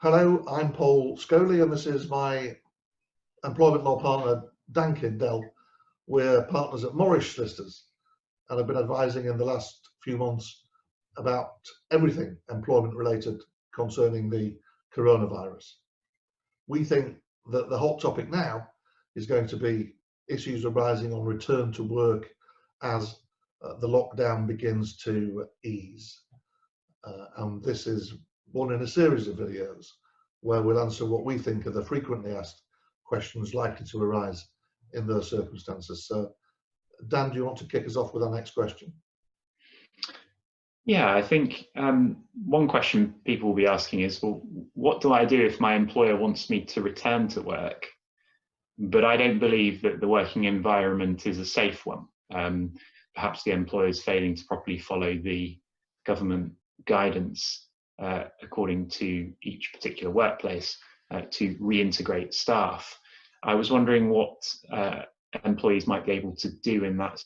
Hello, I'm Paul Scholey, and this is my employment law partner, Dan Kindell. We're partners at Morris Solicitors and have been advising in the last few months about everything employment related concerning the coronavirus. We think that the hot topic now is going to be issues arising on return to work as the lockdown begins to ease. And this is one in a series of videos where we'll answer what we think are the frequently asked questions likely to arise in those circumstances. So, Dan, do you want to kick us off with our next question? Yeah, I think one question people will be asking is, well, what do I do if my employer wants me to return to work, but I don't believe that the working environment is a safe one? Perhaps the employer is failing to properly follow the government guidance according to each particular workplace to reintegrate staff. I was wondering what employees might be able to do in that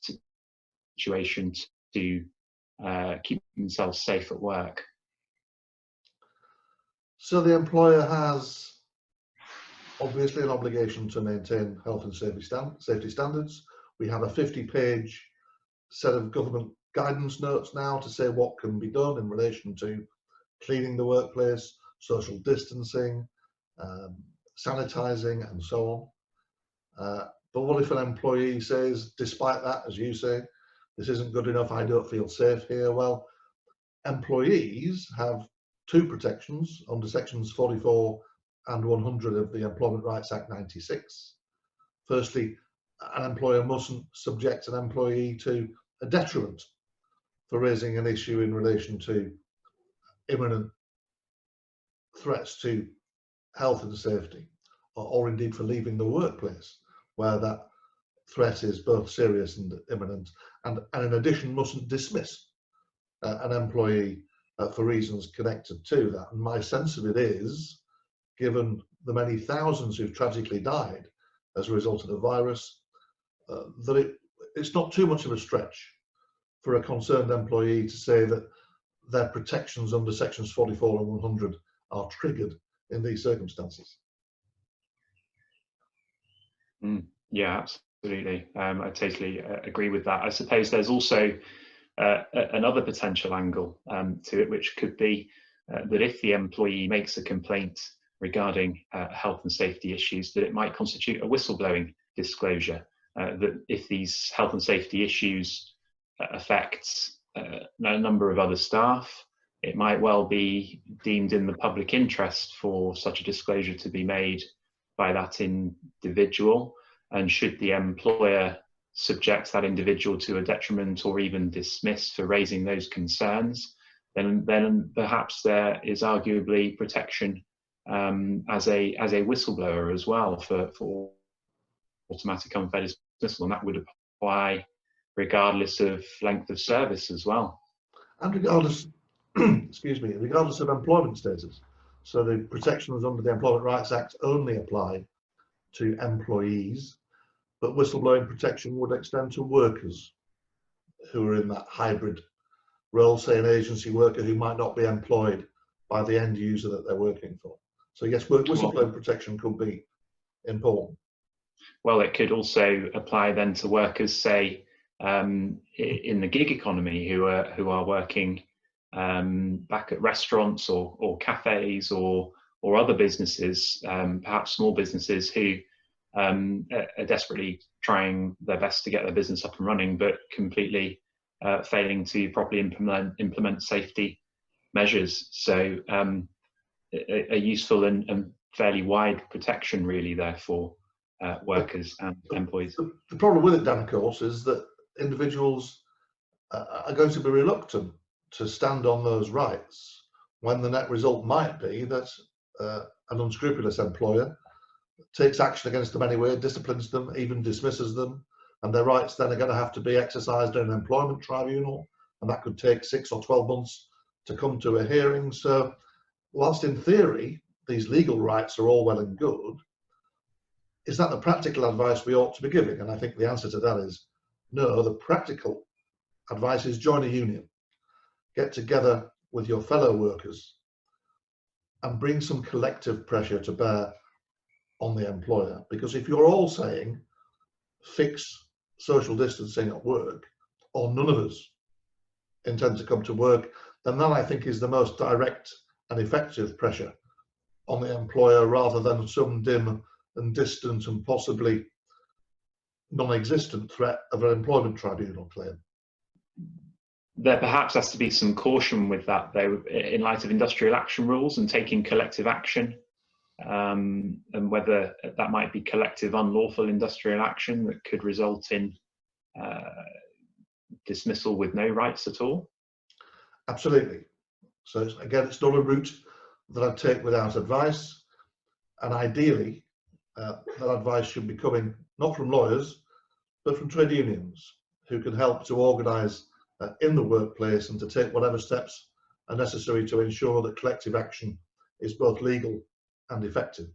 situation to keep themselves safe at work. So the employer has obviously an obligation to maintain health and safety standards. We have a 50-page set of government guidance notes now to say what can be done in relation to cleaning the workplace, social distancing, sanitizing, and so on. But what if an employee says, despite that, as you say, this isn't good enough, I don't feel safe here? Well, employees have two protections under sections 44 and 100 of the Employment Rights Act 96. Firstly, an employer mustn't subject an employee to a detriment for raising an issue in relation to imminent threats to health and safety, or indeed for leaving the workplace where that threat is both serious and imminent, and in addition mustn't dismiss an employee for reasons connected to that. And my sense of it is, given the many thousands who've tragically died as a result of the virus, that it's not too much of a stretch for a concerned employee to say that their protections under sections 44 and 100 are triggered in these circumstances. Yeah, absolutely. I totally agree with that. I suppose there's also another potential angle to it, which could be that if the employee makes a complaint regarding health and safety issues, that it might constitute a whistleblowing disclosure, that if these health and safety issues affect a number of other staff, it might well be deemed in the public interest for such a disclosure to be made by that individual. And should the employer subject that individual to a detriment or even dismiss for raising those concerns, then perhaps there is arguably protection as a whistleblower as well for automatic unfair dismissal, and that would apply regardless of length of service as well. And regardless, excuse me, regardless of employment status. So the protections under the Employment Rights Act only apply to employees, but whistleblowing protection would extend to workers who are in that hybrid role, say an agency worker who might not be employed by the end user that they're working for. So yes, whistleblowing protection could be important. Well, it could also apply then to workers, say, in the gig economy who are working back at restaurants or cafes or other businesses, perhaps small businesses who are desperately trying their best to get their business up and running, but completely failing to properly implement safety measures. So a useful and fairly wide protection really there for workers and employees. The problem with it, Dan, of course, is that individuals are going to be reluctant to stand on those rights when the net result might be that an unscrupulous employer takes action against them anyway, disciplines them, even dismisses them, and their rights then are going to have to be exercised in an employment tribunal, and that could take 6 or 12 months to come to a hearing. So whilst in theory these legal rights are all well and good, is that the practical advice we ought to be giving? And I think the answer to that is no. The practical advice is join a union, get together with your fellow workers and bring some collective pressure to bear on the employer. Because if you're all saying fix social distancing at work, or none of us intend to come to work, then that I think is the most direct and effective pressure on the employer, rather than some dim and distant and possibly non-existent threat of an employment tribunal claim. There perhaps has to be some caution with that, though, in light of industrial action rules and taking collective action, and whether that might be collective unlawful industrial action that could result in dismissal with no rights at all. Absolutely. So again, it's not a route that I'd take without advice, and ideally that advice should be coming not from lawyers but from trade unions, who can help to organise in the workplace and to take whatever steps are necessary to ensure that collective action is both legal and effective.